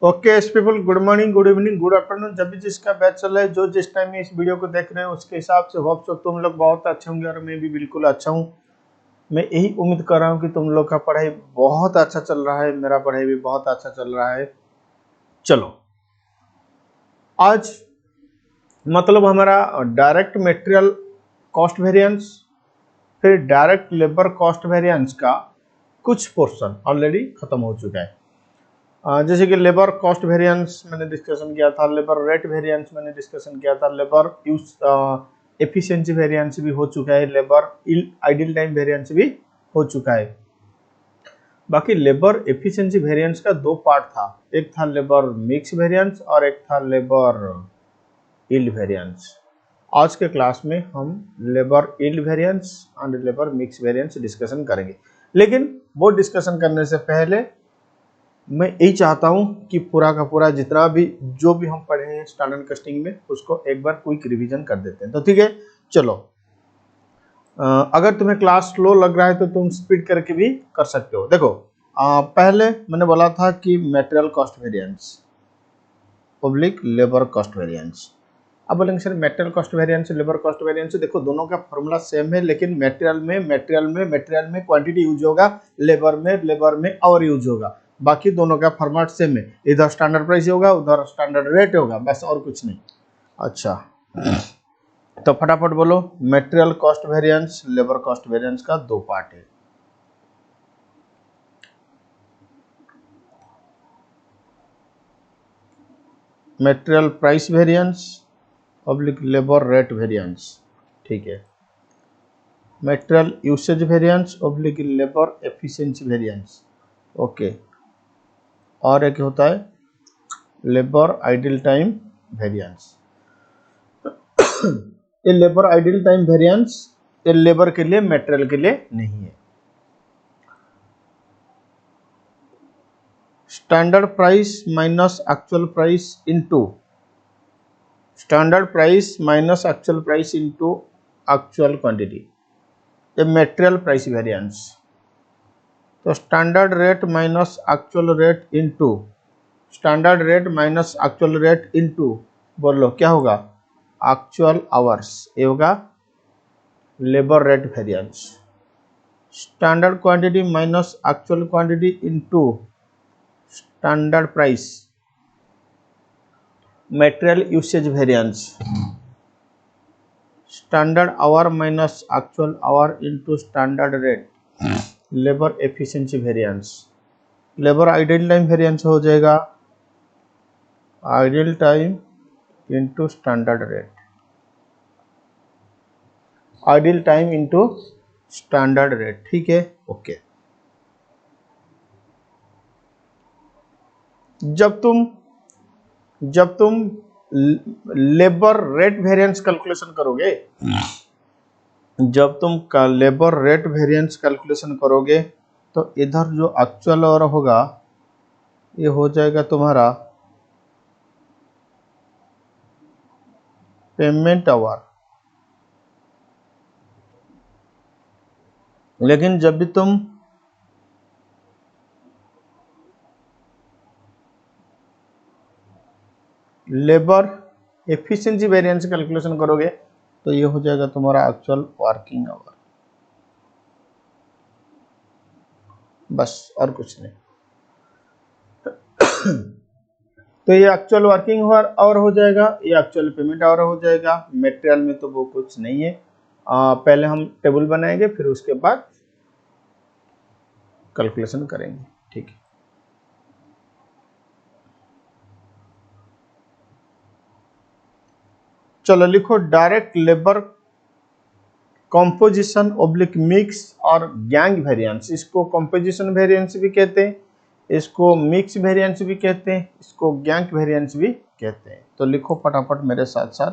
Okay people, good morning, good evening, good afternoon, जब भी जिसका बैच चल रहा है, जो जिस टाइम में इस वीडियो को देख रहे हैं उसके हिसाब से होप सो तुम लोग बहुत अच्छे होंगे और मैं भी बिल्कुल अच्छा हूँ। मैं यही उम्मीद कर रहा हूँ कि तुम लोग का पढ़ाई बहुत अच्छा चल रहा है, मेरा पढ़ाई भी बहुत अच्छा चल रहा है। चलो, आज मतलब हमारा डायरेक्ट मटेरियल कॉस्ट वेरिएंस, फिर डायरेक्ट लेबर कॉस्ट वेरिएंस का कुछ पोर्शन ऑलरेडी खत्म हो चुका है। जैसे कि लेबर कॉस्ट वेरिएंस मैंने डिस्कशन किया था, लेबर रेट वेरिएंस मैंने डिस्कशन किया था, लेबर यूज एफिशिएंसी वेरिएंस भी हो चुका है, लेबर आइडल टाइम वेरिएंस भी हो चुका है। बाकी लेबर एफिशिएंसी वेरिएंस का दो पार्ट था, एक था लेबर मिक्स वेरिएंस और एक था लेबर यील्ड वेरिएंस। आज के क्लास में हम labour yield variance and labour mix variance discussion करेंगे, लेकिन वो डिस्कशन करने से पहले मैं यही चाहता हूं कि पूरा का पूरा जितना भी जो भी हम पढ़े हैं स्टैंडर्ड कस्टिंग में उसको एक बार क्विक रिवीजन कर देते हैं। तो ठीक है, चलो। अगर तुम्हें क्लास स्लो लग रहा है तो तुम स्पीड करके भी कर सकते हो। देखो, पहले मैंने बोला था कि material cost variance public labour cost variance. अब बोलेंगे sir material cost variance labour cost variance, देखो दोनों का फॉर्मूला सेम है, लेकिन मटेरियल में क्वांटिटी यूज होगा, लेबर में और यूज होगा। बाकी दोनों का फॉर्मेट सेम है, इधर स्टैंडर्ड प्राइस होगा उधर स्टैंडर्ड रेट होगा, बस और कुछ नहीं। अच्छा, तो फटाफट बोलो, material cost variance labour cost variance का दो पार्ट है। Material price variance public labour rate variance, ठीक है। Material usage variance oblique labour efficiency variance, okay. और एक होता है लेबर आइडल टाइम वेरिएंस। ये लेबर आइडल टाइम वेरिएंस ये लेबर के लिए, मटेरियल के लिए नहीं है। Standard price minus actual price into standard price minus actual price into actual quantity, ये मटेरियल प्राइस वेरिएंस। तो standard rate minus actual rate into standard rate minus actual rate into, बोलो क्या होगा, एक्चुअल आवर्स, ये होगा labour rate variance. Standard quantity minus actual quantity into standard price, material usage variance. Standard hour minus actual hour into standard rate, labour efficiency variance. Labour idle time variance हो जाएगा idle time into standard rate, idle time into standard rate, ठीक है, okay. जब तुम labour rate variance calculation करोगे, जब तुम labour rate variance calculation करोगे तो इधर जो एक्चुअल आवर होगा ये हो जाएगा तुम्हारा पेमेंट आवर। लेकिन जब भी तुम लेबर एफिशिएंसी वेरिएंस कैलकुलेशन करोगे तो ये हो जाएगा तुम्हारा एक्चुअल वर्किंग आवर, बस और कुछ नहीं। तो ये एक्चुअल वर्किंग आवर हो जाएगा, ये एक्चुअल पेमेंट आवर हो जाएगा। मटेरियल में तो वो कुछ नहीं है, पहले हम टेबल बनाएंगे फिर उसके बाद कैलकुलेशन करेंगे, ठीक है। चलो लिखो, direct labour composition oblique mix और गैंग वेरिएंस, इसको कॉम्पोजिशन वेरिएंस भी कहते हैं, इसको मिक्स वेरिएंस भी कहते हैं, इसको गैंग वेरिएंस भी कहते हैं। तो लिखो फटाफट मेरे साथ साथ,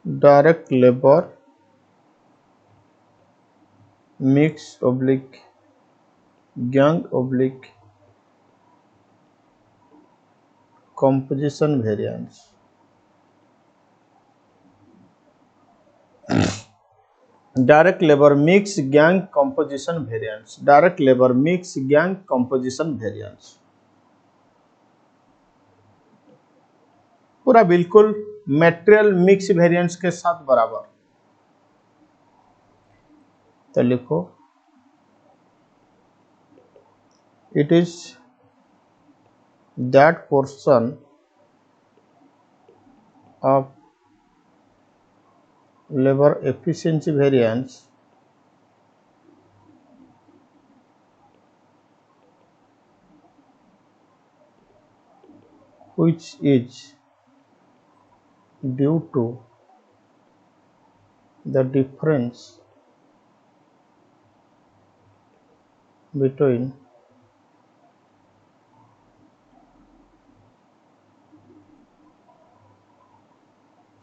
direct labour mix oblique gang oblique composition variance। Direct labour mix gang composition variance, direct labour mix gang composition variance, पूरा बिल्कुल मेटेरियल मिक्स वेरिएंस के साथ बराबर। तो लिखो it is that portion of labor efficiency variance which is due to the difference between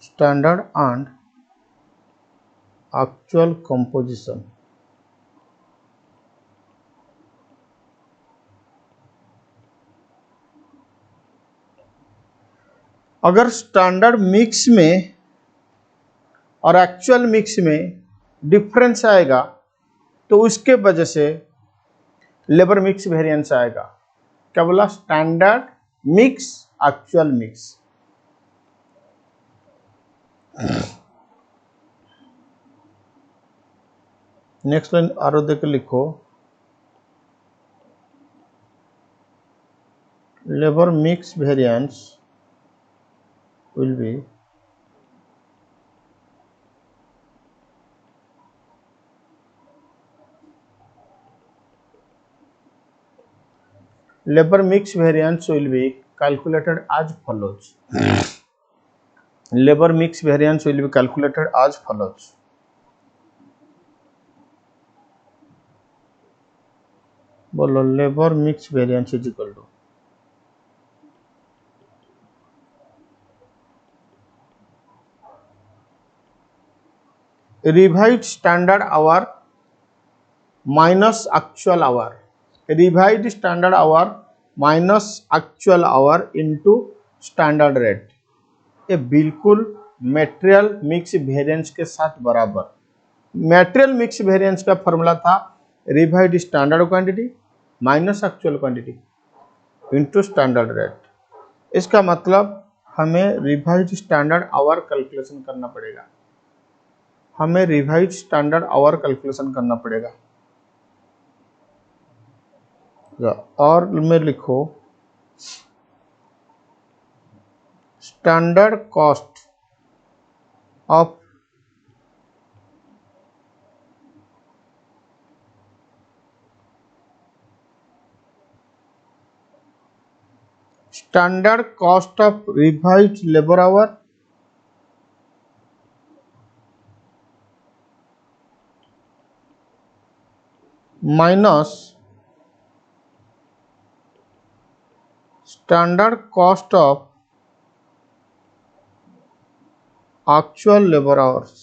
standard and actual composition। अगर standard mix में और एक्चुअल मिक्स में डिफरेंस आएगा तो उसके वजह से लेबर मिक्स वेरिएंस आएगा। क्या बोला? Standard mix, actual mix. Next line आरो देख लिखो, labour mix variance will be labor mix variance will be calculated as follows। labor mix variance will be calculated as follows। बोलो labour mix variance is equal to revised standard hour minus actual hour, revised standard hour minus actual hour into standard rate. ये बिल्कुल material mix variance के साथ बराबर। Material mix variance का formula था revised standard quantity minus actual quantity into standard rate. इसका मतलब हमें रिवाइज्ड स्टैंडर्ड आवर कैलकुलेशन करना पड़ेगा, हमें रिवाइज्ड स्टैंडर्ड आवर कैलकुलेशन करना पड़ेगा। और में लिखो standard cost of standard cost of revised labour our minus standard cost of actual labor hours।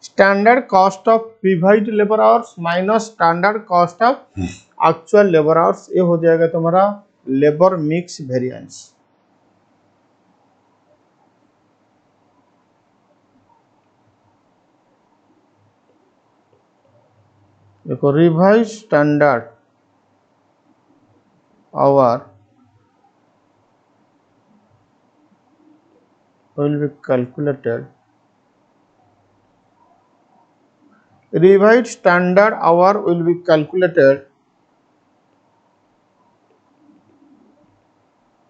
Standard cost of revised labour hours minus standard cost of actual labour hours, ये हो जाएगा तुम्हारा labour mix variance. देखो revised standard our will be calculated, revised standard hour will be calculated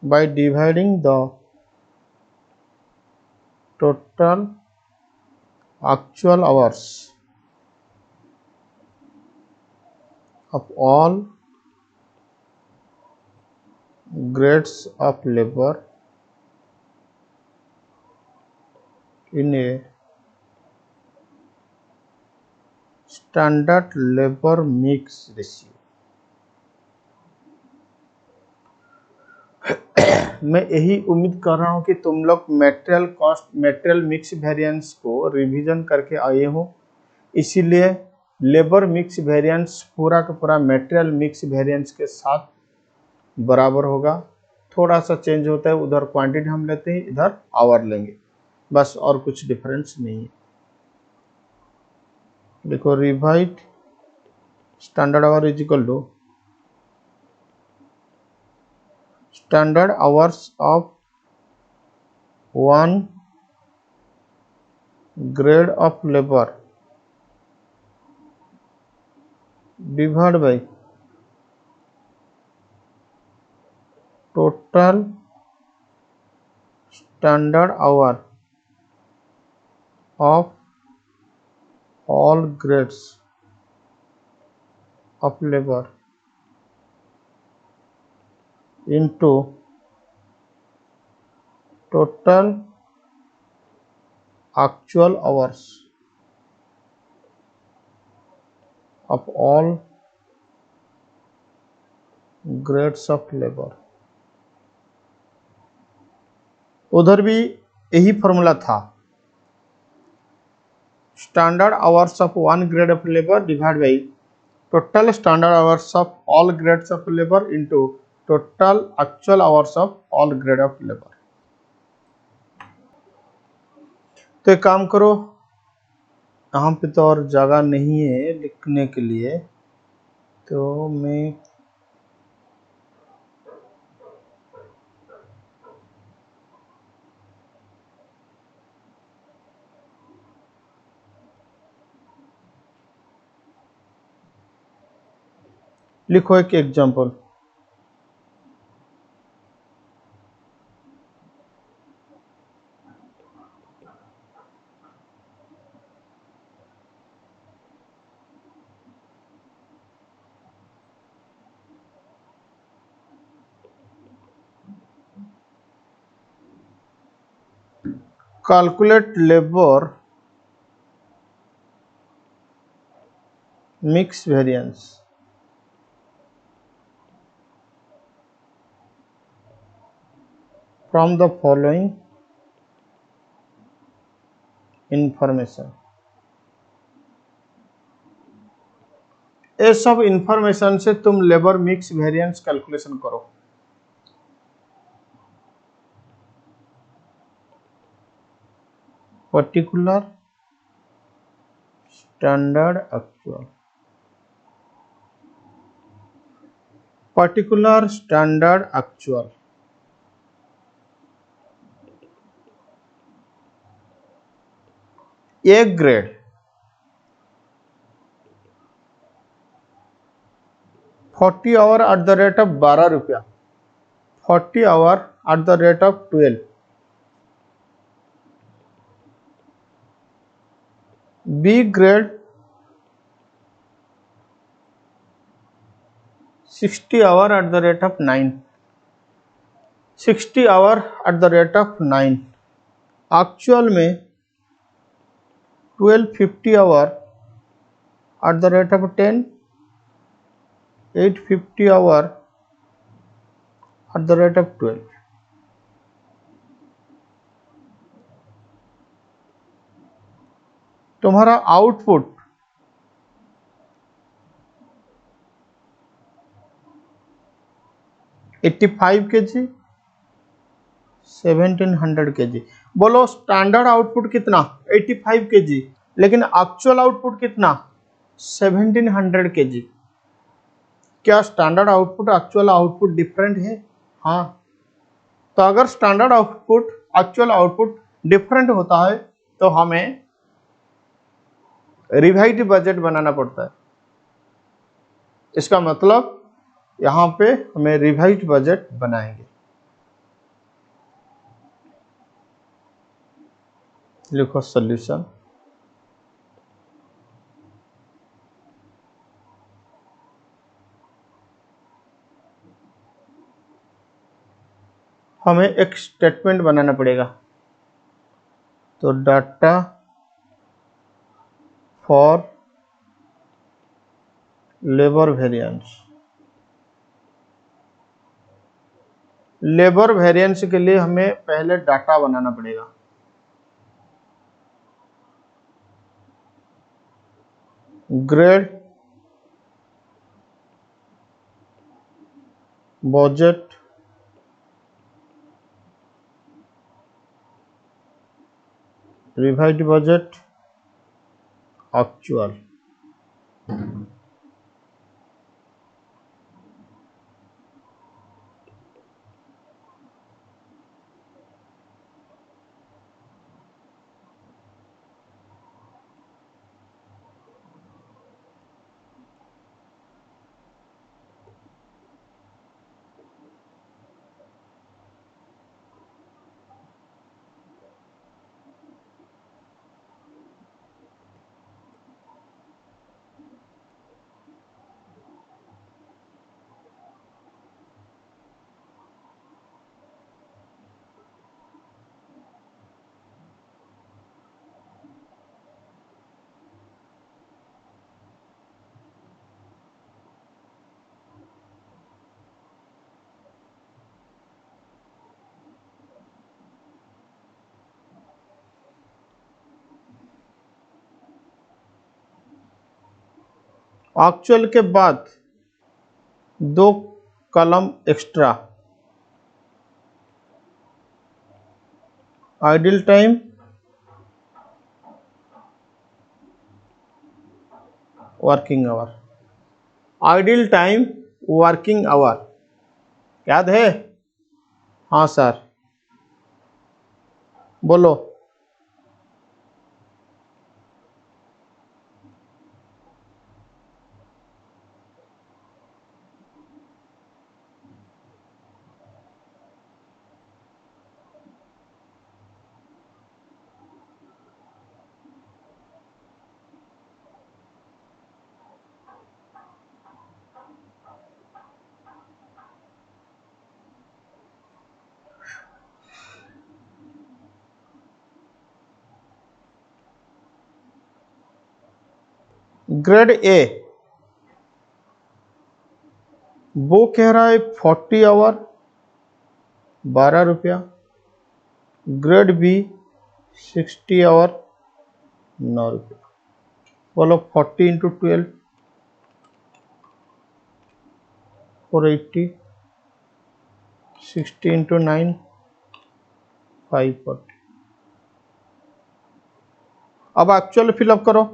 by dividing the total actual hours of all grades of labor in a standard labor mix ratio। मैं यही उम्मीद कर रहा हूं कि तुम लोग material cost, material mix variance को रिवीजन करके आए हो, इसीलिए लेबर मिक्स वेरिएंस पूरा का पूरा मेटेरियल मिक्स वेरिएंस के साथ बराबर होगा। थोड़ा सा चेंज होता है, उधर क्वांटिटी हम लेते हैं, इधर आवर लेंगे, बस और कुछ डिफरेंस नहीं है। देखो revised standard hour is equal to standard hours of one grade of labour divide by total standard hour of all grades of labor into total actual hours of all grades of labor। उधर भी यही formula था, standard hours of one grade of labour divide by total standard hours of all grades of labour into total actual hours of all grade of labour. तो एक काम करो, यहाँ पे तो और जगह नहीं है लिखने के लिए, तो मैं लिखो एक example. Calculate labor mix variance from the following information। ये सब इंफॉर्मेशन से तुम लेबर मिक्स वेरिएंस कैलकुलेशन करो। Particular standard actual, particular standard actual, एक grade 40 hour at the rate of 12 रुपया, 40 hour at the rate of 12। B grade 60 hour at the rate of 9, 60 hour at the rate of 9। Actual में 1250 hour at the rate of 10, 850 hour at the rate of 12। तुम्हारा output 85 kg, 1700 kg। बोलो standard output कितना? 85 kg, लेकिन actual output कितना? 1700 kg। क्या standard output actual output different है? हाँ। तो अगर standard output actual output different होता है तो हमें रिवाइज्ड बजट बनाना पड़ता है। इसका मतलब यहाँ पे हमें रिवाइज्ड बजट बनाएंगे। लिखो सॉल्यूशन। हमें एक स्टेटमेंट बनाना पड़ेगा। तो data for labour variance, labour variance के लिए हमें पहले डाटा बनाना पड़ेगा। Grade budget revised budget actual. Actual के बाद 2 column extra, idle time, working hour. Idle time, working hour याद है? हाँ सर, बोलो। ग्रेड ए वो कह रहा है 40 आवर 12 रुपया। ग्रेड बी 60 आवर 9 रुपया। बोलो 40 इंटू 12 480, 60 इंटू 9 540। अब एक्चुअल फिलअप करो।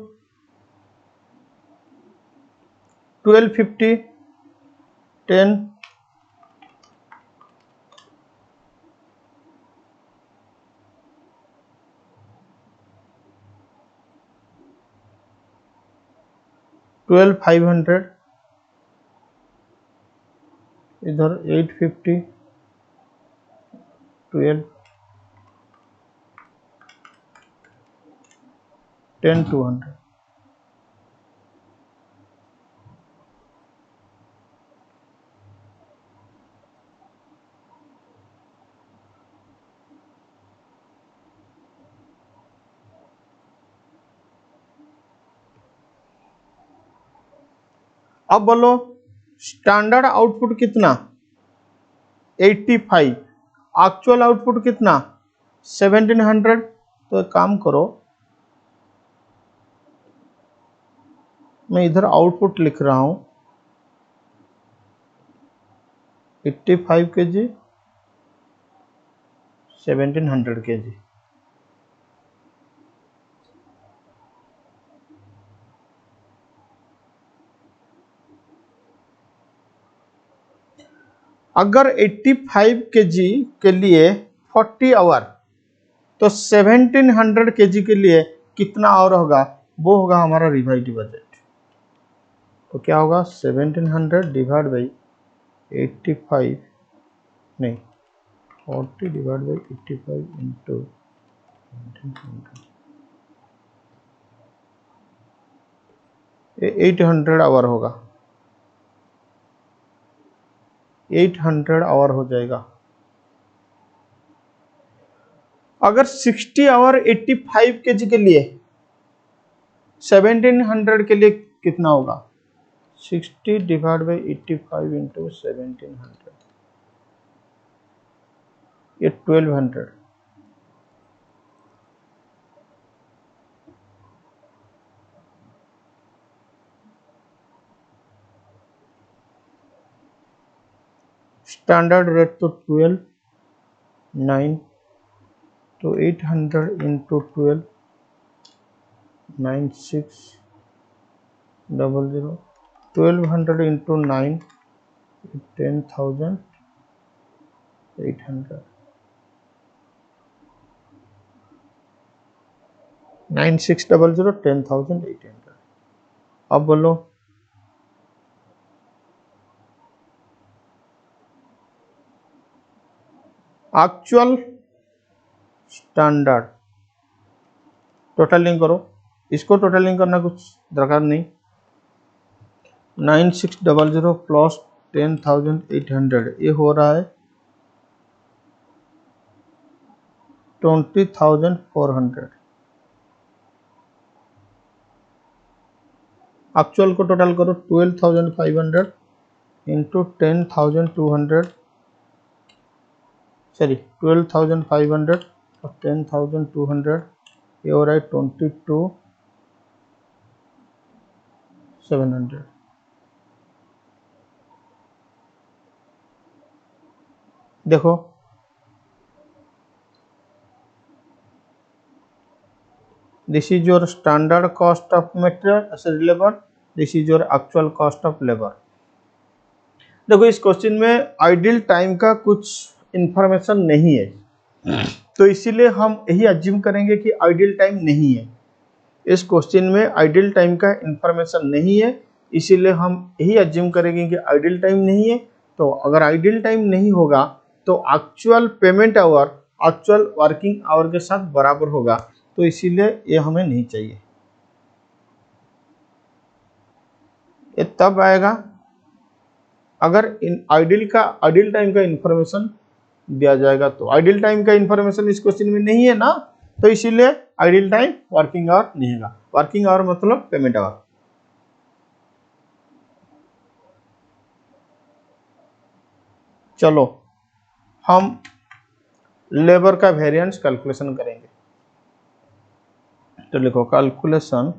1250 10 12500, इधर 850 12 10 200। अब बोलो स्टैंडर्ड आउटपुट कितना? 85। एक्चुअल आउटपुट कितना? 1700। तो एक काम करो, मैं इधर आउटपुट लिख रहा हूं 85 kg 1700 kg। अगर 85 kg के लिए 40 आवर तो 1700 kg के लिए कितना और होगा? वो होगा हमारा रिवाइज्ड बजट। तो क्या होगा? 1700 डिवाइड बाई 85 नहीं 40 डिवाइड बाई 85 इंटू 800 आवर होगा। 800 आवर हो जाएगा। अगर 60 आवर 85 kg के लिए 1700 के लिए कितना होगा? 60 डिवाइड बाई 85 इंटू 1700, ये 1200। स्टैंडर्ड रेट तो 12 9 तो 800 इंटू 12 9600 1200 इंटू 9 10,800 9600 10,800। अब बोलो एक्चुअल स्टैंडर्ड टोटलिंग करो, इसको टोटलिंग करना कुछ दरकार नहीं। 9600 प्लस 10,800 ये हो रहा है 20,400। एक्चुअल को टोटल करो 12,500 इंटू 10,200 सॉरी 12,500 और 10,200 ये हो रहा है 22,700। देखो this is your standard cost of material as labour, this is your actual cost of labour. देखो इस क्वेश्चन में आइडियल टाइम का कुछ इंफॉर्मेशन नहीं है, तो इसीलिए हम यही अज्यूम करेंगे कि आइडियल टाइम नहीं है। इस क्वेश्चन में आइडियल टाइम का इंफॉर्मेशन नहीं है, इसीलिए हम यही अज्यूम करेंगे कि आइडियल टाइम नहीं है। तो अगर आइडियल टाइम नहीं होगा तो actual payment hour actual working hour के साथ बराबर होगा, तो इसीलिए ये हमें नहीं चाहिए। ये तब आएगा अगर आइडियल टाइम का इंफॉर्मेशन दिया जाएगा। तो आइडियल टाइम का इंफॉर्मेशन इस क्वेश्चन में नहीं है ना, तो इसीलिए आइडियल टाइम वर्किंग आवर नहीं होगा। वर्किंग आवर मतलब पेमेंट आवर। चलो हम लेबर का वेरिएंस कैलकुलेशन करेंगे। तो लिखो calculation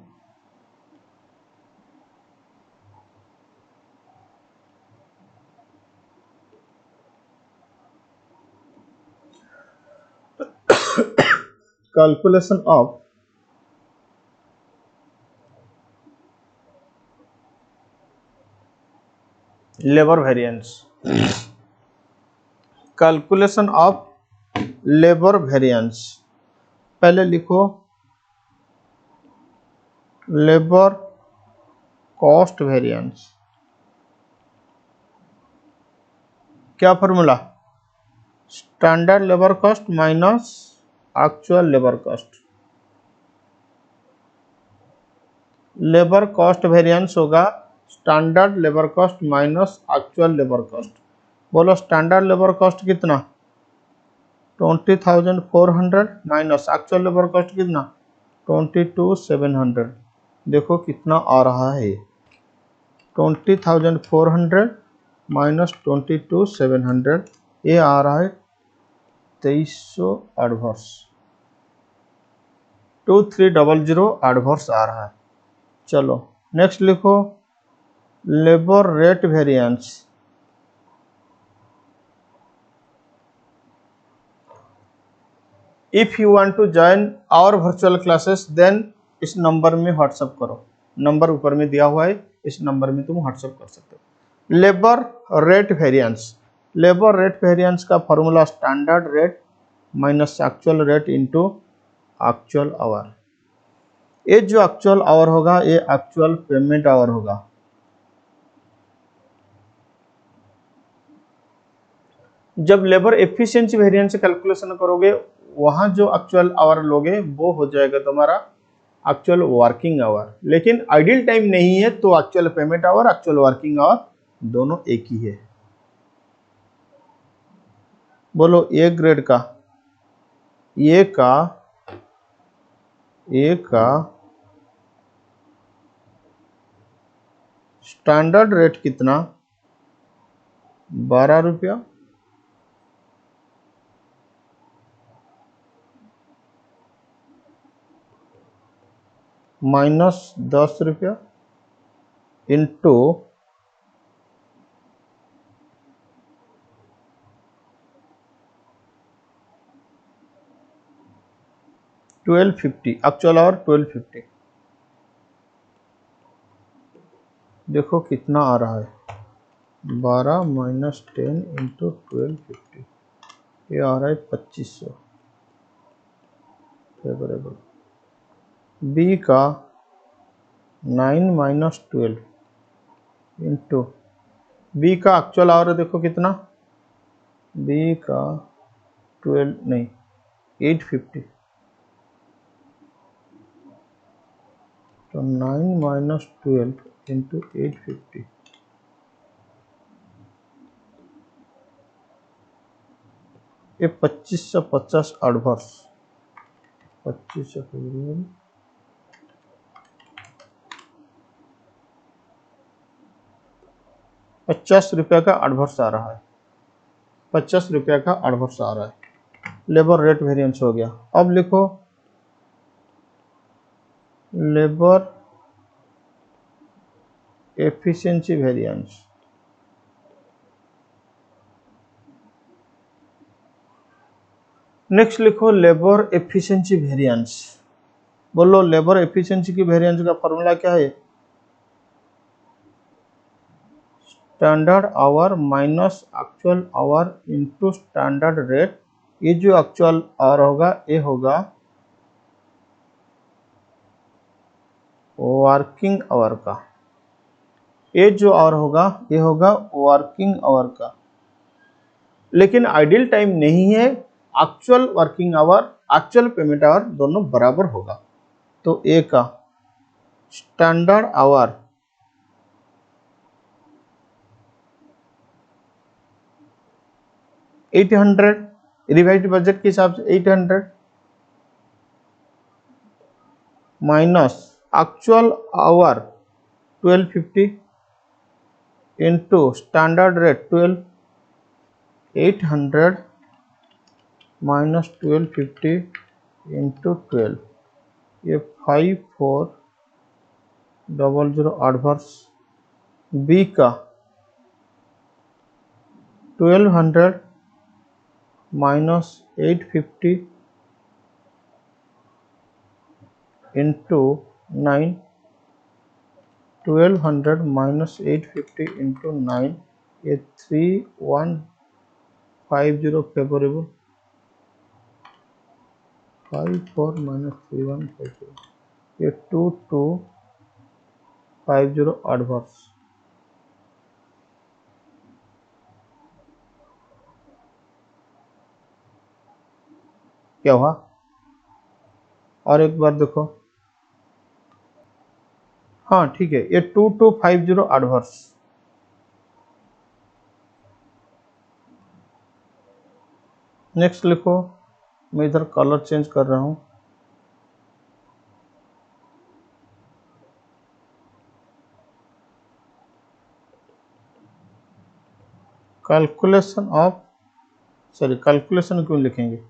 calculation of labour variance, calculation of labour variance. पहले लिखो लेबर कॉस्ट वेरिएंस। क्या formula? Standard labour cost minus actual labour cost. Labour cost variance होगा standard labour cost minus actual labour cost. बोलो standard labour cost कितना? 20,400 minus actual labour cost कितना? 22,700। देखो कितना आ रहा है, 20,400 माइनस 22,700 ये आ रहा है 2300 एडवर्स, 2300 एडवर्स आ रहा है। चलो नेक्स्ट लिखो labour rate variance. If you want to join our virtual classes then इस नंबर में व्हाट्सएप करो, नंबर ऊपर में दिया हुआ है, इस नंबर में तुम व्हाट्सएप कर सकते हो। Labour rate variance, labour rate variance का formula standard rate minus actual rate into actual hour. ये जो एक्चुअल आवर होगा ये एक्चुअल पेमेंट आवर होगा। जब लेबर एफिशिएंसी वेरिएंस कैलकुलेशन करोगे वहां जो एक्चुअल आवर लोगे वो हो जाएगा तुम्हारा एक्चुअल वर्किंग आवर। लेकिन आइडियल टाइम नहीं है तो actual payment hour actual working hour दोनों एक ही है। बोलो ए ग्रेड का ए का स्टैंडर्ड रेट कितना? 12 रुपया माइनस 10 रुपया इंटू 1250 एक्चुअल आवर 1250। देखो कितना आ रहा है, 12 माइनस 10 इंटू 1250, ये आ रहा है 2500 फेवरेबल। बी का 9 माइनस 12 इंटू, बी का एक्चुअल आवर देखो कितना, बी का 12 नहीं 850, तो 9 माइनस 12 इंटू 850, ये 2550 एडवर्स, 2500 फेवरेबल, 50 रुपये का एडवर्स आ रहा है, 50 रुपये का एडवर्स आ रहा है। लेबर रेट वेरिएंस हो गया। अब लिखो लेबर एफिशिएंसी वेरिएंस। नेक्स्ट लिखो लेबर एफिशिएंसी वेरिएंस। बोलो लेबर एफिशिएंसी की वेरिएंस का फॉर्मूला क्या है, standard hour minus actual hour into standard rate. ये जो एक्चुअल आवर होगा ये होगा वर्किंग आवर का, ये जो आवर होगा ये होगा वर्किंग आवर का, लेकिन आइडियल टाइम नहीं है, actual working hour actual payment hour दोनों बराबर होगा। तो ए का स्टैंडर्ड आवर 800, रिवाइज्ड बजट के हिसाब से 800 minus actual our 1250 into standard rate 12, 800 minus 1250 into 12, ये 5400 एडवर्स। बी का 1200 माइनस 850 इंटू 9, 1200 माइनस 850 इंटू 9, ये 3150 फेवरेबल, 54 माइनस 3150, ये 2250 एडवर्स। क्या हुआ, और एक बार देखो, हाँ ठीक है, ये 2250 एडवर्स। नेक्स्ट लिखो, मैं इधर कलर चेंज कर रहा हूं, कैलकुलेशन ऑफ, सॉरी कैलकुलेशन क्यों लिखेंगे,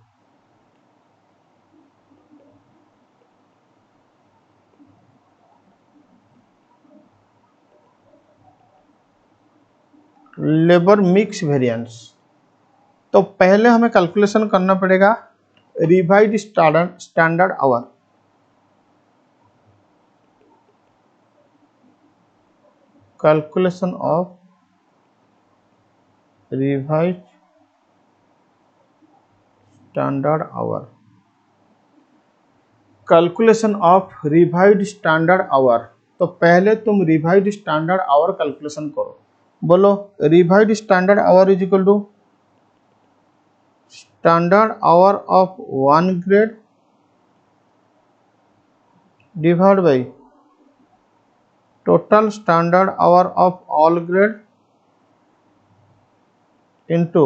लेबर मिक्स वेरिएंस। तो पहले हमें कैलकुलेशन करना पड़ेगा revised standard hour, calculation of revised standard hour, calculation of revised standard hour. तो पहले तुम रिवाइज्ड स्टैंडर्ड आवर कैलकुलेशन करो। बोलो revised standard hour is equal to standard hour of one grade divide by total standard hour of all grade into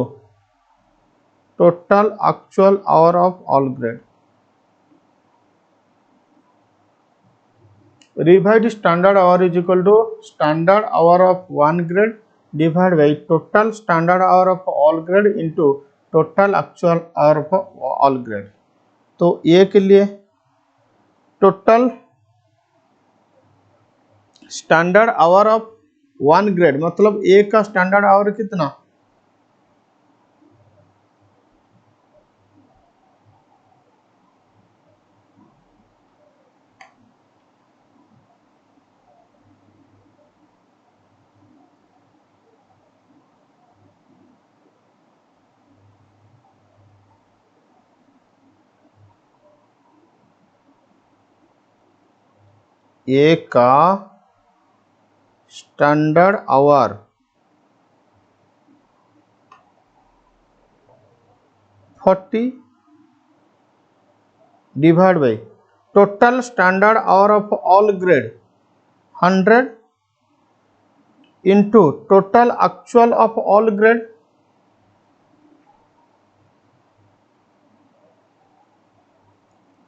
total actual hour of all grade। Revised standard hour is equal to standard hour of one grade divided by total standard hour of all grade into total actual hour of all grade। तो ए के लिए total standard hour of one grade, मतलब ए का standard our कितना, ए का standard our 40 divide by total standard hour of all grade 100 into total actual of all grade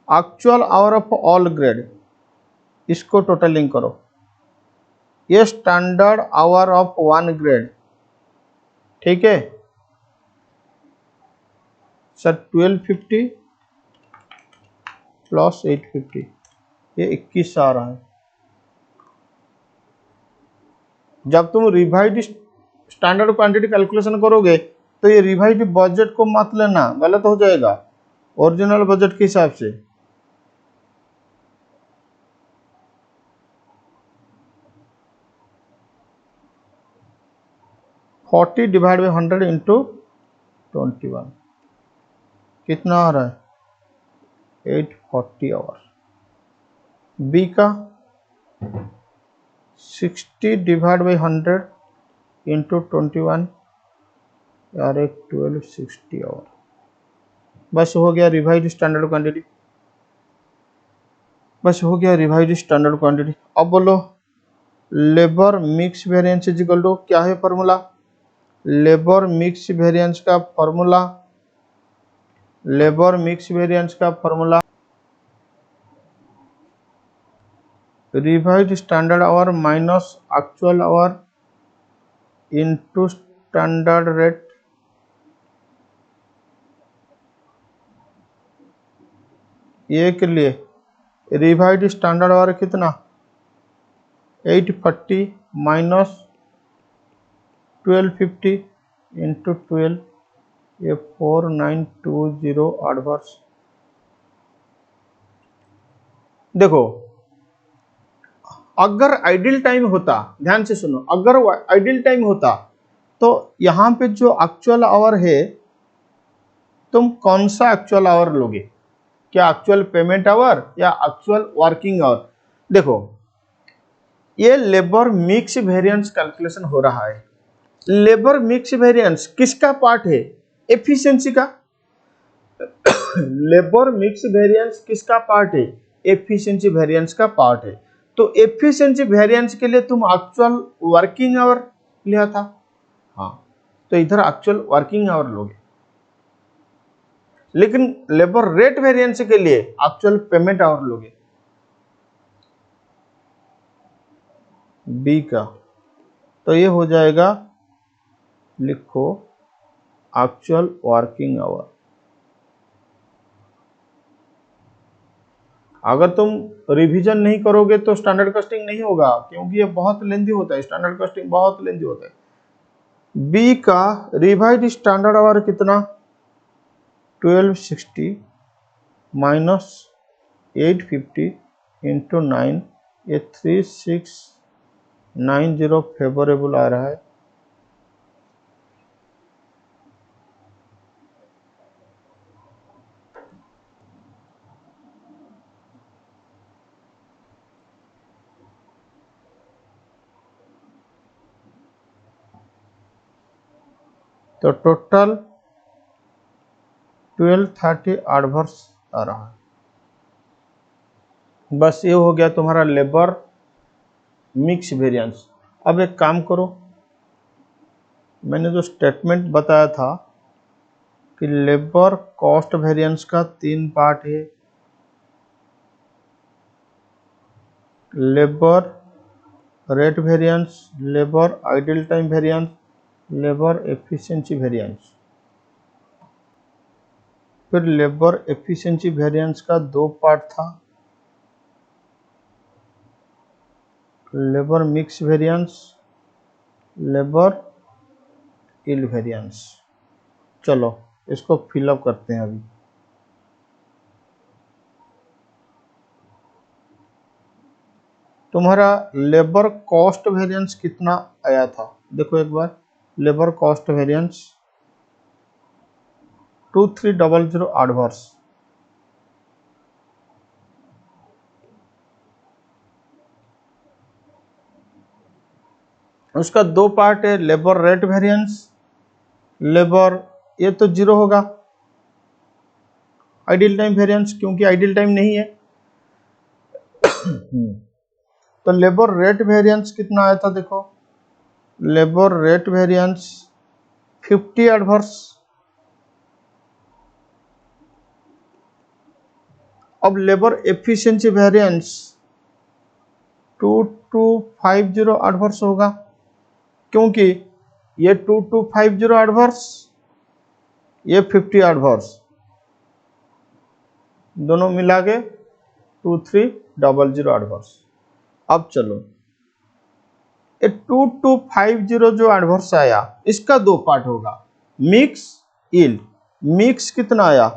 actual our of all grade, इसको totalling करो। ये standard hour of one grade, ठीक है sir. 1250 plus 850, ये 21 आ रहा है। जब तुम रिवाइज स्टैंडर्ड क्वांटिटी कैलकुलेशन करोगे तो ये रिवाइज बजट को मत लेना, गलत हो जाएगा ओरिजिनल बजट के हिसाब से। $40 डिवाइड बाई 100 इंटू 21 कितना आ रहा है 840 आवर। बी का 60 डिवाइड बाई 100 इंटू 21 यार 1260 आवर। बस हो गया रिवाइज स्टैंडर्ड क्वांटिटी, बस हो गया रिवाइज स्टैंडर्ड क्वांटिटी। अब बोलो labour mix variance is equal to क्या है फॉर्मूला, लेबर मिक्स वेरिएंस का फॉर्मूला, लेबर मिक्स वेरिएंस का formula revise standard hour minus actual hour into standard rate ये के लिए रिवाइज स्टैंडर्ड आवर कितना 840 माइनस 1250 इंटू 12 ये 4920 एडवर्स। देखो अगर आइडियल टाइम होता, ध्यान से सुनो, अगर आइडियल टाइम होता तो यहां पे जो एक्चुअल आवर है तुम कौन सा एक्चुअल आवर लोगे, क्या एक्चुअल पेमेंट आवर या एक्चुअल वर्किंग आवर। देखो ये लेबर मिक्स वेरिएंस कैलकुलेशन हो रहा है। लेबर मिक्स वेरिएंस किसका पार्ट है, एफिशिएंसी का। लेबर मिक्स वेरिएंस किसका पार्ट है, एफिशिएंसी वेरिएंस का पार्ट है। तो एफिशिएंसी वेरिएंस के लिए तुम एक्चुअल वर्किंग आवर लिया था, हाँ तो इधर एक्चुअल वर्किंग आवर लोगे। लेकिन लेबर रेट वेरिएंस के लिए एक्चुअल पेमेंट आवर लोगे। बी का तो ये हो जाएगा, लिखो एक्चुअल वर्किंग आवर। अगर तुम रिवीजन नहीं करोगे तो स्टैंडर्ड कॉस्टिंग नहीं होगा, क्योंकि ये बहुत लेंथी होता है, स्टैंडर्ड कॉस्टिंग बहुत लेंथी होता है। बी का रिवाइज स्टैंडर्ड आवर कितना 1260 माइनस 850 इंटू 9 ये 3690 फेवरेबल आ रहा है। तो टोटल 1230 एडवर्स आ रहा है। बस ये हो गया तुम्हारा लेबर मिक्स वेरिएंस। अब एक काम करो, मैंने जो स्टेटमेंट बताया था कि लेबर कॉस्ट वेरिएंस का 3 पार्ट है, labour rate variance, labour idle time variance, labour efficiency variance. फिर लेबर एफिशिएंसी वेरिएंस का 2 पार्ट था, labour mix variance, labour yield variance. चलो इसको फिलअप करते हैं। अभी तुम्हारा लेबर कॉस्ट वेरिएंस कितना आया था, देखो एक बार, लेबर कॉस्ट वेरिएंस 2300 एडवर्स। उसका दो पार्ट है, लेबर रेट वेरिएंस, लेबर ये तो जीरो होगा, आइडियल टाइम वेरिएंस क्योंकि आइडियल टाइम नहीं है। तो लेबर रेट वेरिएंस कितना आया था देखो, लेबर रेट वेरिएंस 50 एडवर्स। अब लेबर एफिशिएंसी वेरिएंस 2250 एडवर्स होगा, क्योंकि ये 2250 एडवर्स, ये 50 एडवर्स, दोनों मिला के 2300 एडवर्स। अब चलो ये 2250 जो एडवर्स आया इसका दो पार्ट होगा, मिक्स यील्ड। मिक्स कितना आया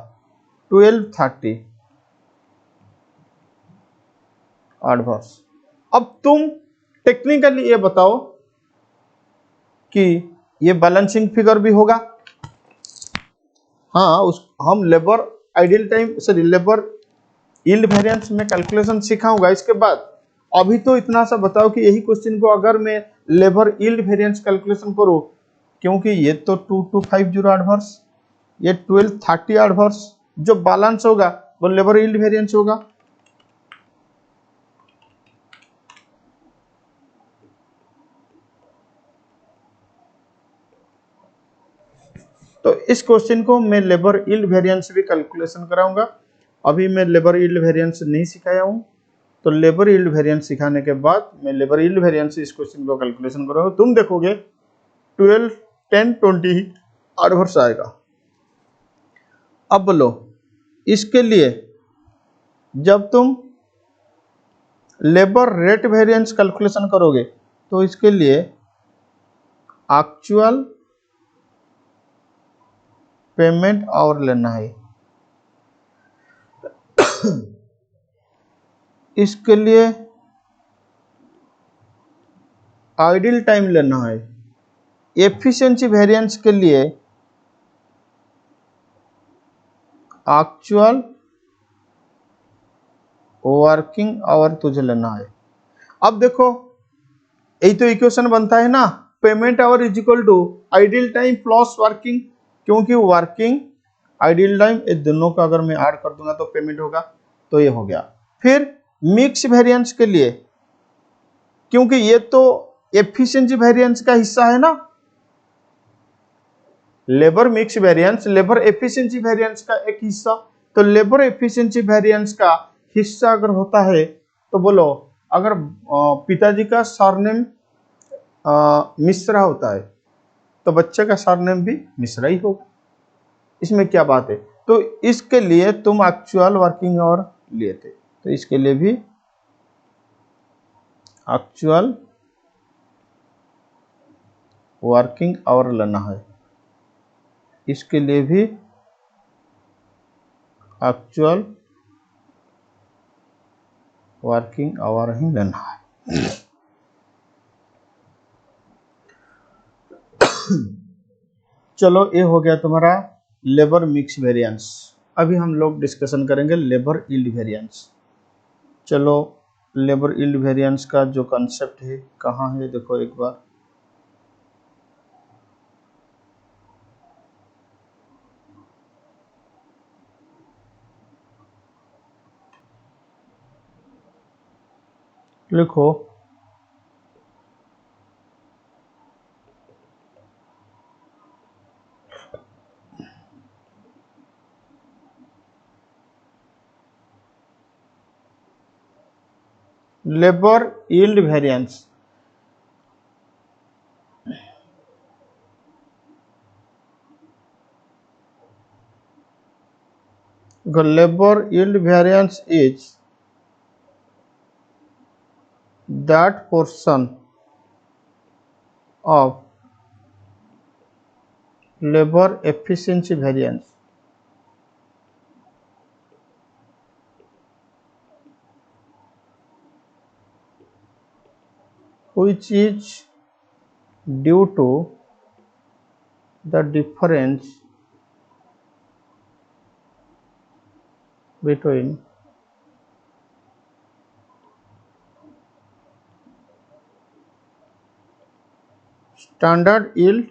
1230 एडवर्स। अब तुम टेक्निकली ये बताओ कि ये बैलेंसिंग फिगर भी होगा। हाँ, उस हम labour ideal time sorry labour yield variance में कैलकुलेशन सिखाऊंगा इसके बाद। अभी तो इतना सा बताओ कि यही क्वेश्चन को अगर मैं लेबर यील्ड वेरिएंस कैलकुलेशन करूं, क्योंकि ये तो 2250 एडवर्स, ये 1230 एडवर्स, जो बैलेंस होगा वो लेबर यील्ड वेरिएंस होगा। तो इस क्वेश्चन को मैं लेबर यील्ड वेरिएंस भी कैलकुलेशन कराऊंगा। अभी मैं लेबर यील्ड वेरिएंस नहीं सिखाया हूं, तो लेबर यील्ड वेरिएंस सिखाने के बाद मैं लेबर यील्ड वेरिएंस इस क्वेश्चन को कैलकुलेशन करूंगा। तुम देखोगे 12 10 20 एडवर्स आएगा। अब बोलो इसके लिए जब तुम लेबर रेट वेरिएंस कैलकुलेशन करोगे तो इसके लिए एक्चुअल पेमेंट आवर लेना है, इसके लिए आइडियल टाइम लेना है, एफिशिएंसी वेरिएंस के लिए एक्चुअल वर्किंग आवर तुझे लेना है। अब देखो यही तो इक्वेशन बनता है ना, payment hour is equal to ideal time plus working, क्योंकि वर्किंग आइडियल टाइम ये दोनों का अगर मैं ऐड कर दूंगा तो पेमेंट होगा, तो ये हो गया। फिर मिक्स वेरिएंस के लिए, क्योंकि ये तो एफिशिएंसी वेरिएंस का हिस्सा है ना, labour mix variance labour efficiency variance का एक हिस्सा, तो लेबर एफिशिएंसी वेरिएंस का हिस्सा अगर होता है तो बोलो अगर पिताजी का सरनेम मिश्रा होता है तो बच्चे का सरनेम भी मिश्रा ही होगा, इसमें क्या बात है। तो इसके लिए तुम एक्चुअल वर्किंग आवर लिए थे, तो इसके लिए भी एक्चुअल वर्किंग आवर लेना है, इसके लिए भी एक्चुअल वर्किंग आवर ही लेना है। चलो ये हो गया तुम्हारा लेबर मिक्स वेरिएंस। अभी हम लोग डिस्कशन करेंगे लेबर यील्ड वेरिएंस। चलो लेबर यील्ड वेरिएंस का जो कंसेप्ट है कहाँ है देखो एक बार, लिखो labour yield variance. The labor yield variance is that portion of labor efficiency variance which is due to the difference between standard yield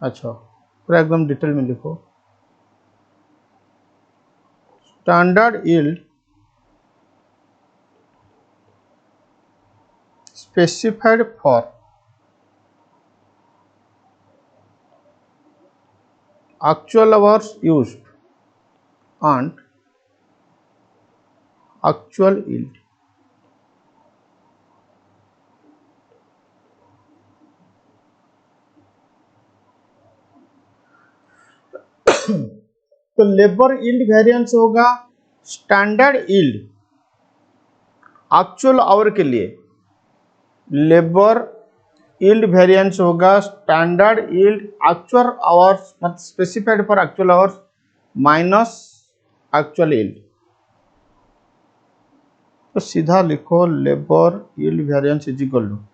अच्छा पूरा एकदम डिटेल में लिखो। Standard yield specified for actual hours used and actual yield। तो labour yield variance होगा standard yield actual hour के लिए, labour yield variance होगा स्टैंडर्ड यील्ड एक्चुअल आवर्स मतलब specified for actual hours minus actual yield. तो सीधा लिखो labour yield variance is equal to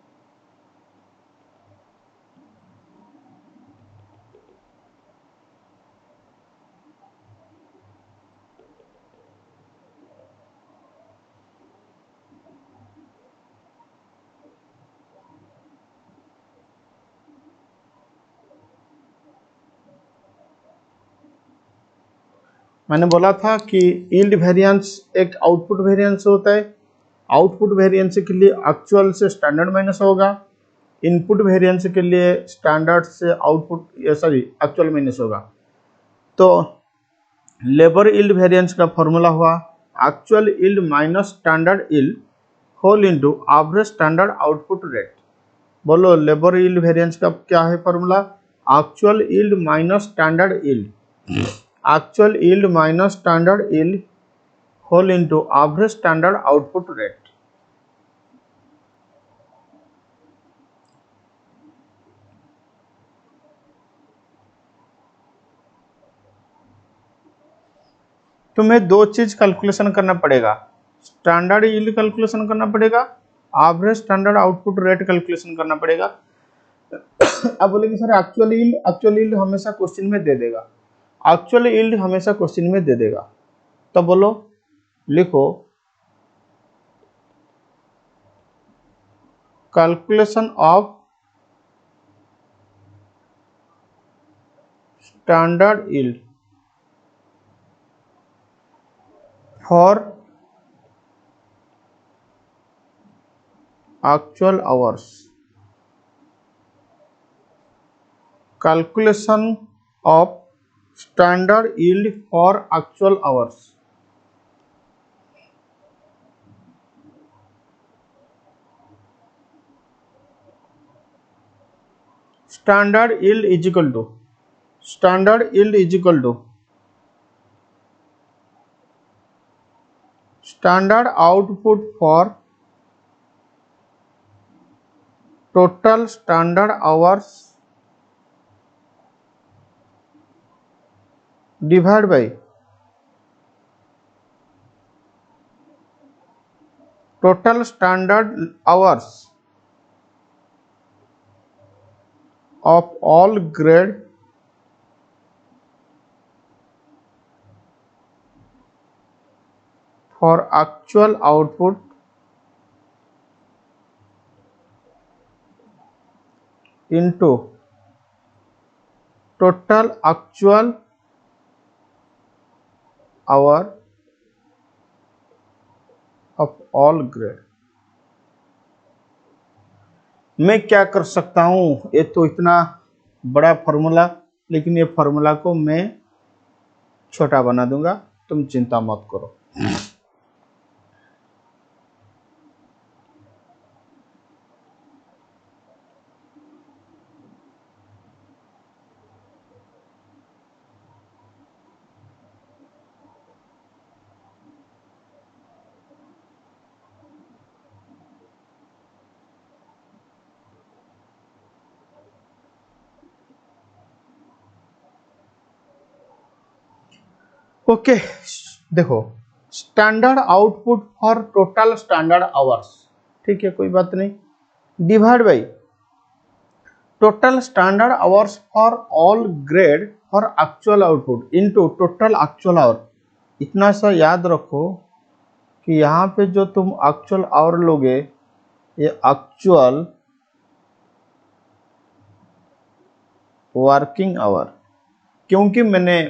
मैंने बोला था कि यील्ड वेरिएंस एक आउटपुट वेरिएंस होता है। आउटपुट वेरिएंस के लिए एक्चुअल से स्टैंडर्ड माइनस होगा, इनपुट वेरिएंस के लिए स्टैंडर्ड से आउटपुट सॉरी एक्चुअल माइनस होगा। तो लेबर यील्ड वेरिएंस का फॉर्मूला हुआ actual yield minus standard yield whole into average standard output rate. बोलो लेबर यील्ड वेरिएंस का क्या है formula? Actual yield minus standard yield, actual yield minus standard yield whole into average standard output rate. तुम्हें दो चीज calculation करना पड़ेगा, standard yield calculation करना पड़ेगा, average standard output rate calculation करना पड़ेगा। अब बोलेंगे सर एक्चुअल यील्ड हमेशा क्वेश्चन में दे देगा, एक्चुअल यील्ड हमेशा क्वेश्चन में दे देगा। तो बोलो लिखो calculation of standard yield for actual hours, calculation of standard yield for actual hours। standard yield is equal to standard yield is equal to standard output for total standard hours divided by total standard hours of all grade for actual output into total actual hour of all grade। मैं क्या कर सकता हूं, ये तो इतना बड़ा formula, लेकिन ये फॉर्मूला को मैं छोटा बना दूंगा, तुम चिंता मत करो। ओके देखो standard output for total standard hours, ठीक है कोई बात नहीं, divide by total standard hours for all grade for actual output into total actual our. इतना सा याद रखो कि यहाँ पे जो तुम एक्चुअल आवर लोगे, ये एक्चुअल वर्किंग आवर, क्योंकि मैंने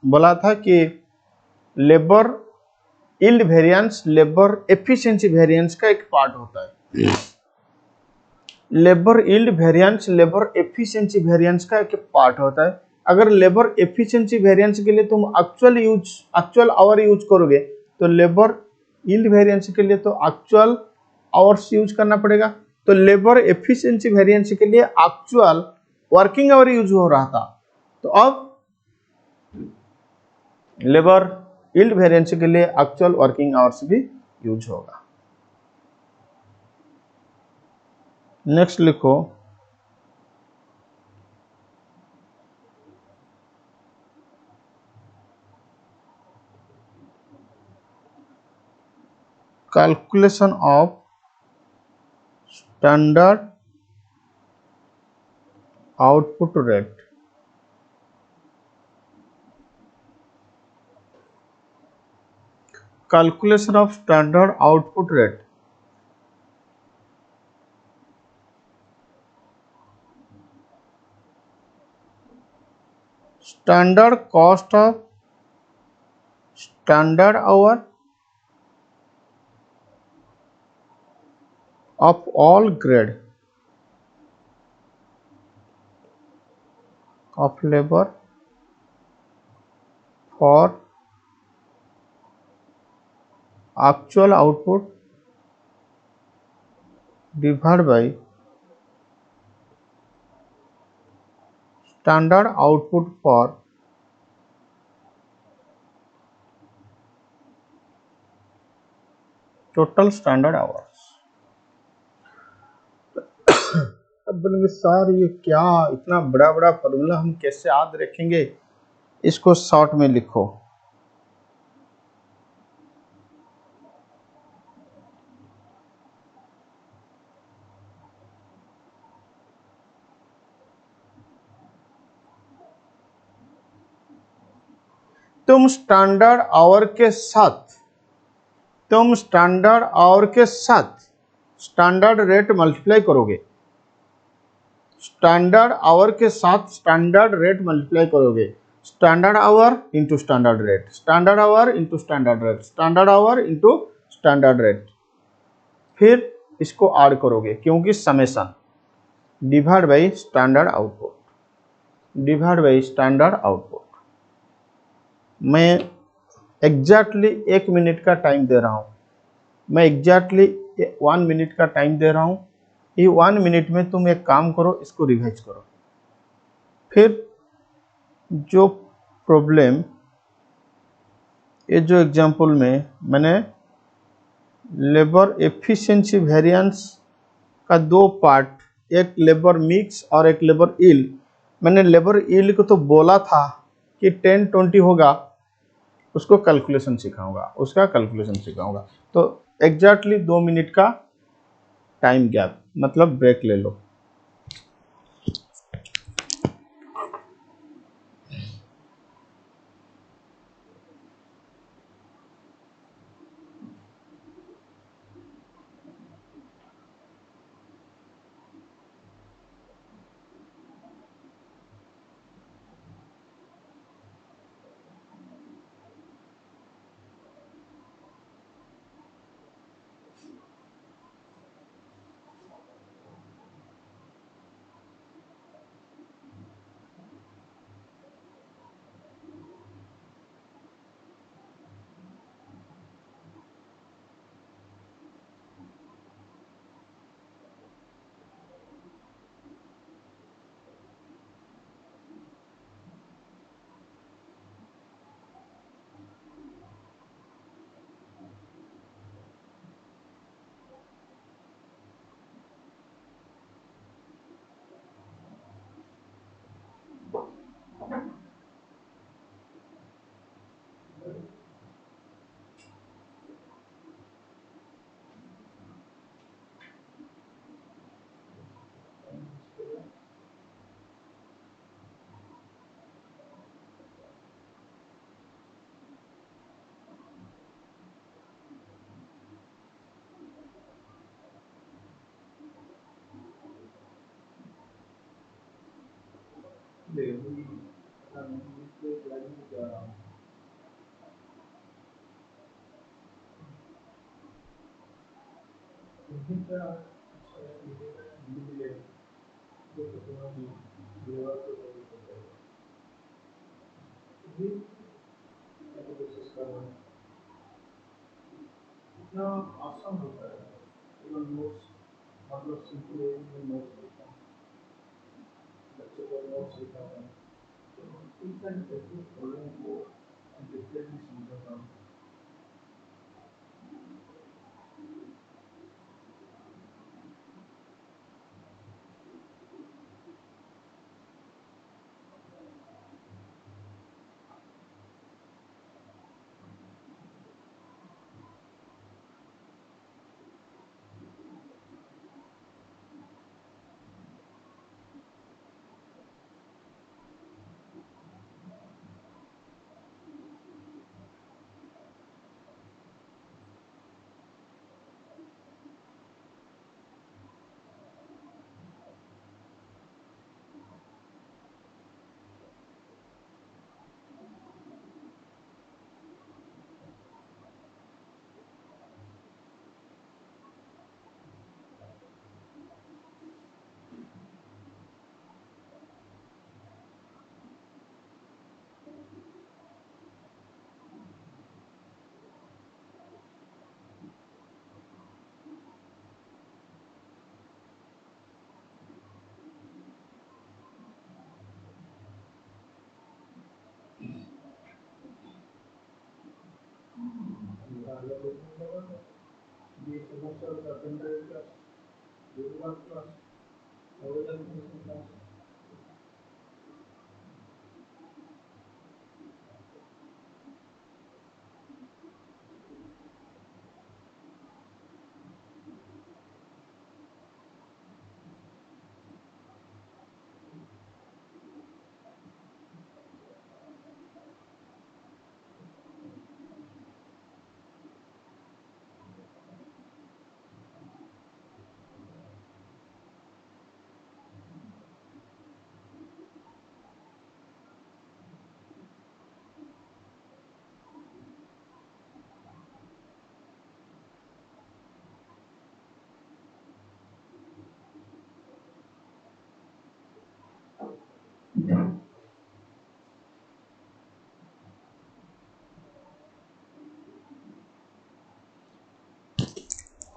बोला था कि labour yield variance labour efficiency variance का एक पार्ट होता है। Labour yield variance labour efficiency variance का एक पार्ट होता है। अगर लेबर एफिशिएंसी वेरिएंस के लिए तुम एक्चुअल आवर यूज करोगे, तो लेबर यील्ड वेरिएंस के लिए तो एक्चुअल आवर्स यूज करना पड़ेगा। तो लेबर एफिशिएंसी वेरिएंस के लिए एक्चुअल वर्किंग आवर यूज हो रहा था, तो अब लेबर यील्ड वेरिएंस के लिए एक्चुअल वर्किंग आवर्स भी यूज होगा। नेक्स्ट लिखो, calculation of standard output rate. Calculation of standard output rate. Standard cost of standard hour of all grade of labor for actual output divided by standard output for total standard hours। अब बोलेंगे sir ये क्या इतना बड़ा बड़ा formula हम कैसे याद रखेंगे, इसको शॉर्ट में लिखो। तुम स्टैंडर्ड आवर के साथ स्टैंडर्ड रेट मल्टीप्लाई करोगे, स्टैंडर्ड आवर के साथ स्टैंडर्ड रेट मल्टीप्लाई करोगे। Standard our into standard rate, standard our into standard rate, standard our into standard rate, फिर इसको ऐड करोगे, क्योंकि summation divide by standard output, divide by standard output. मैं exactly 1 minute का time दे रहा हूँ, मैं एग्जैक्टली 1 मिनट का टाइम दे रहा हूँ। ये 1 मिनट में तुम एक काम करो, इसको रिवाइज करो। फिर जो प्रॉब्लम, ये जो एग्जांपल में मैंने लेबर एफिशिएंसी वेरिएंस का 2 पार्ट, एक लेबर मिक्स और एक लेबर यील्ड, मैंने लेबर यील्ड को तो बोला था कि 10-20 होगा, उसको कैलकुलेशन सिखाऊंगा, उसका कैलकुलेशन सिखाऊंगा। तो एग्जैक्टली 2 मिनट का टाइम गैप, मतलब ब्रेक ले लो।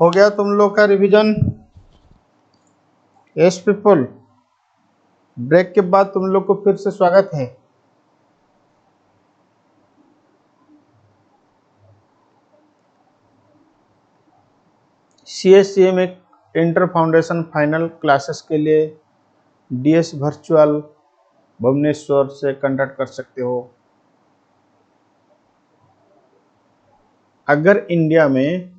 हो गया तुम लोग का रिवीजन? यस पीपल, ब्रेक के बाद तुम लोग को फिर से स्वागत है। CSCM एक इंटर फाउंडेशन फाइनल क्लासेस के लिए DS वर्चुअल भुवनेश्वर से कंडक्ट कर सकते हो। अगर इंडिया में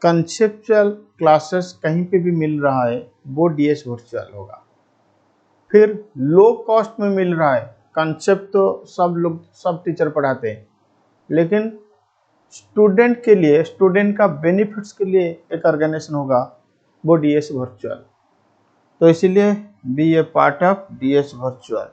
कंसेप्चुअल क्लासेस कहीं पे भी मिल रहा है वो DS वर्चुअल होगा। फिर लो कॉस्ट में मिल रहा है, कंसेप्ट तो सब टीचर पढ़ाते हैं, लेकिन स्टूडेंट के लिए, स्टूडेंट का बेनिफिट्स के लिए एक ऑर्गेनाइजेशन होगा वो DS वर्चुअल। तो इसीलिए be a part of DS virtual.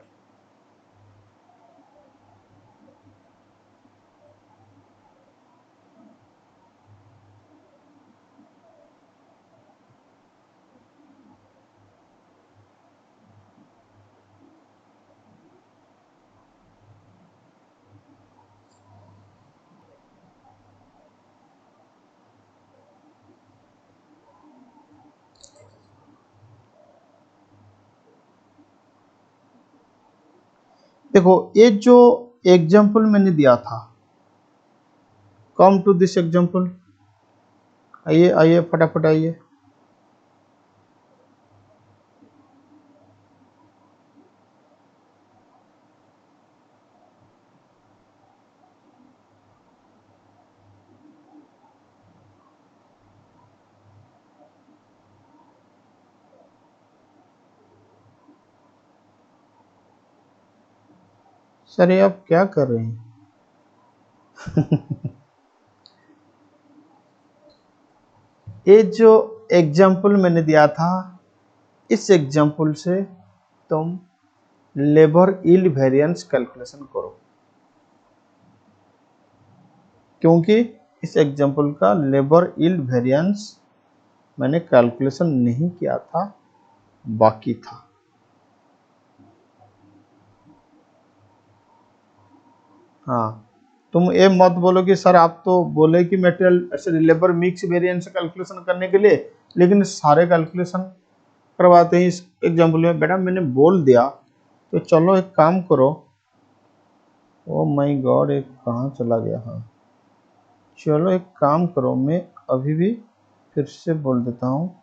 देखो ये जो एग्जाम्पल मैंने दिया था, कम टू दिस एग्जाम्पल, आइए आइए फटाफट आइए। सर ये आप क्या कर रहे हैं? ये जो एग्जाम्पल मैंने दिया था, इस एग्जाम्पल से तुम लेबर यील्ड वेरिएंस कैलकुलेशन करो, क्योंकि इस एग्जांपल का लेबर यील्ड वेरिएंस मैंने कैलकुलेशन नहीं किया था, बाकी था। हाँ, तुम ये मत बोलो कि सर आप तो बोले कि मटेरियल ऐसे लेबर मिक्स वेरिएंस कैलकुलेशन करने के लिए, लेकिन सारे कैलकुलेशन करवाते हैं इस एग्जांपल में। बेटा मैंने बोल दिया तो चलो एक काम करो। ओ माय गॉड, एक कहाँ चला गया। हाँ चलो एक काम करो, मैं अभी भी फिर से बोल देता हूँ।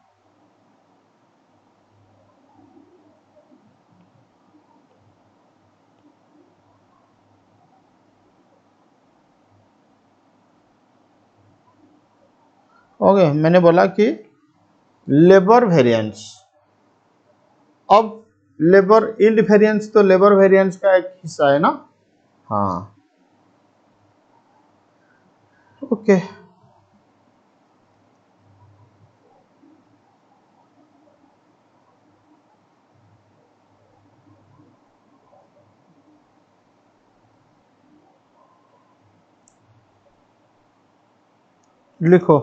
ओके, मैंने बोला कि लेबर वेरिएंस, अब लेबर यील्ड वेरिएंस तो लेबर वेरिएंस का एक हिस्सा है ना। हाँ ओके, लिखो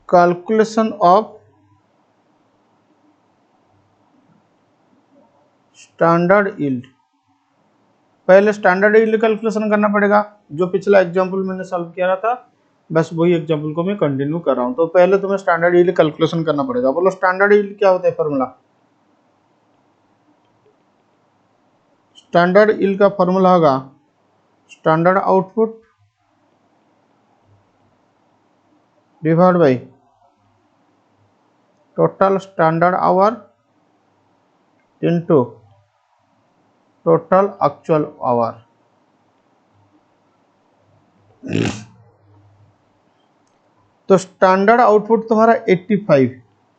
कैलकुलेशन ऑफ स्टैंडर्ड यील्ड। पहले स्टैंडर्ड यील्ड कैलकुलेशन करना पड़ेगा, जो पिछला एग्जांपल मैंने सॉल्व किया था, बस वही एग्जांपल को मैं कंटिन्यू कर रहा हूं। तो पहले तुम्हें स्टैंडर्ड यील्ड कैलकुलेशन करना पड़ेगा। बोलो स्टैंडर्ड यील्ड क्या होता है फॉर्मूला। स्टैंडर्ड यील्ड का फॉर्मूला होगा standard output divide by total standard our into total actual our. तो स्टैंडर्ड आउटपुट तुम्हारा 85,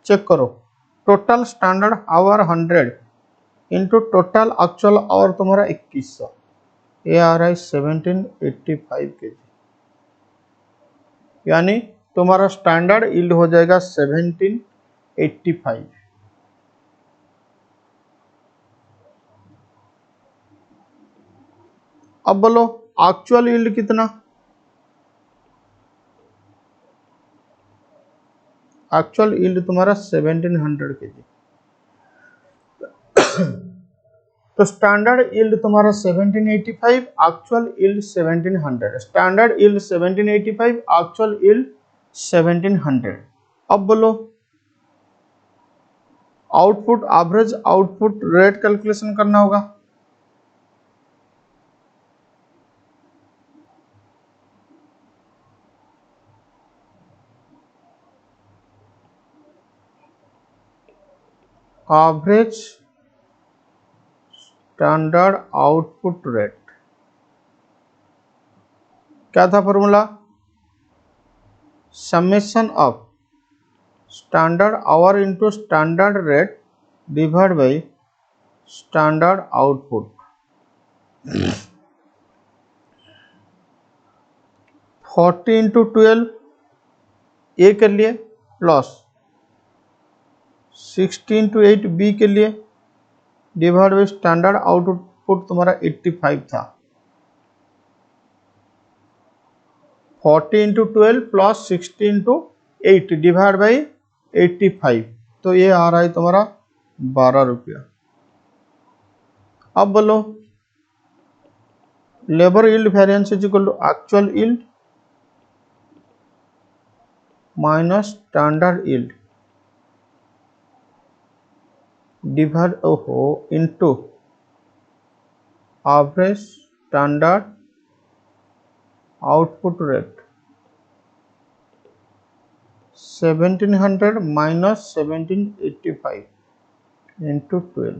चेक करो। Total standard our 100 into total actual our तुम्हारा 2100, ये आ रहा है 1785 kg। यानी तुम्हारा स्टैंडर्ड यील्ड हो जाएगा 1785। अब बोलो एक्चुअल यील्ड कितना। एक्चुअल यील्ड तुम्हारा 1700 kg। तो स्टैंडर्ड यील्ड तुम्हारा 1785, actual yield 1700। Standard yield 1785, actual yield 1700। अब बोलो output, average output rate calculation करना होगा। एवरेज स्टैंडर्ड आउटपुट रेट क्या था formula, summation of standard our into standard rate divide by standard output. 40 into 12 ए के लिए प्लस 60 इंटू 8 बी के लिए डिवाइड बाई स्टैंडर्ड आउटपुट तुम्हारा 85 था। 40 into 12 plus 60 into 8 divide by 85, तो ये आ रहा है तुम्हारा 12 रुपया। अब बोलो labour yield variance is equal to actual yield minus standard yield divide into average standard output rate. 1700 minus 1785 into 12,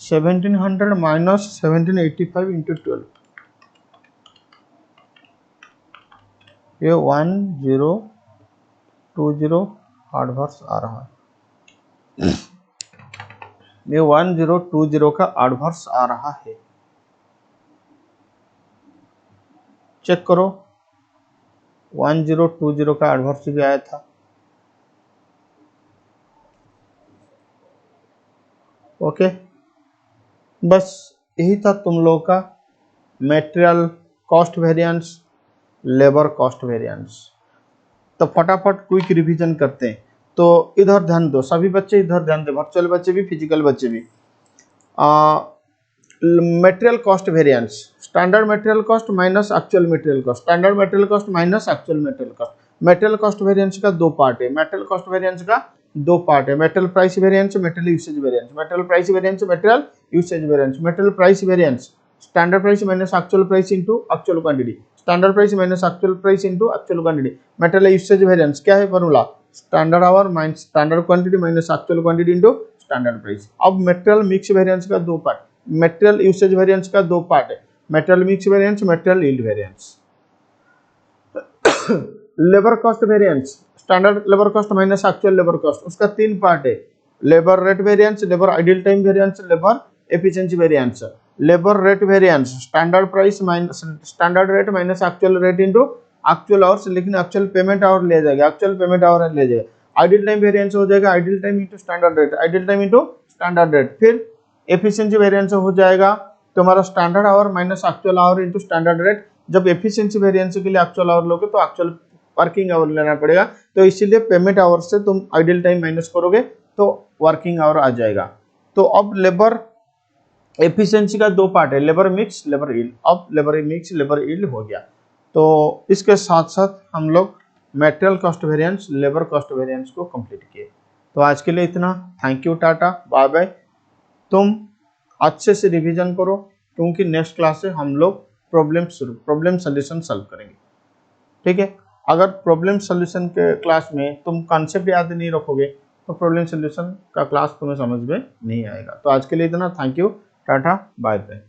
1700 minus 1785 into 12, ये 1020 एडवर्स आ रहा है। ये 1020 का एडवर्स आ रहा है, चेक करो। 1020 का एडवर्स भी आया था। ओके, बस यही था तुम लोगों का material cost variance, labour cost variance. तो फटाफट क्विक रिवीजन करते हैं। तो इधर ध्यान दो, सभी बच्चे इधर ध्यान दो, वर्चुअल बच्चे भी, फिजिकल बच्चे भी। Material cost variance, standard material cost minus actual material cost, standard material cost minus actual material cost. Material cost variance का दो पार्ट है, मटेरियल कॉस्ट वेरिएंस का दो पार्ट है, material price variance, material usage variance. Material price variance, material usage variance. Material price variance, standard price minus actual price into actual quantity, standard price minus actual price into actual quantity. Material usage variance क्या है formula, standard hour minus standard quantity minus actual quantity into standard price. अब material mix variance का दो part, material usage variance का दो part है, material mix variance, material yield variance. Labour cost variance, standard labour cost minus actual labour cost, उसका तीन part है, labour rate variance, labour idle time variance, labour efficiency variance. Labour rate variance, standard price minus standard rate minus actual rate into actual hours, लेकिन actual payment our ले जाएगा, actual payment our ले जाएगा। Idle time variance हो जाएगा idle time into standard rate, idle time into standard rate. फिर efficiency variance हो जाएगा तुम्हारा standard hour minus actual hour into standard rate. जब एफिशिएंसी वेरिएंस के लिए एक्चुअल आवर लोगे तो एक्चुअल वर्किंग आवर लेना पड़ेगा, तो इसीलिए पेमेंट आवर से तुम आइडल टाइम माइनस करोगे तो वर्किंग आवर आ जाएगा। तो अब लेबर एफिशिएंसी का दो पार्ट है, लेबर मिक्स, लेबर यील्ड। अब लेबर मिक्स, लेबर यील्ड हो गया। तो इसके साथ साथ हम लोग material cost variance, labour cost variance को कंप्लीट किए। तो आज के लिए इतना, thank you, tata, bye bye. तुम अच्छे से रिवीजन करो, क्योंकि नेक्स्ट क्लास से हम लोग प्रॉब्लम सॉल्यूशन सॉल्व करेंगे, ठीक है। अगर प्रॉब्लम सॉल्यूशन के क्लास में तुम कॉन्सेप्ट याद नहीं रखोगे तो प्रॉब्लम सॉल्यूशन का क्लास तुम्हें समझ में नहीं आएगा। तो आज के लिए इतना, thank you, tata, bye bye.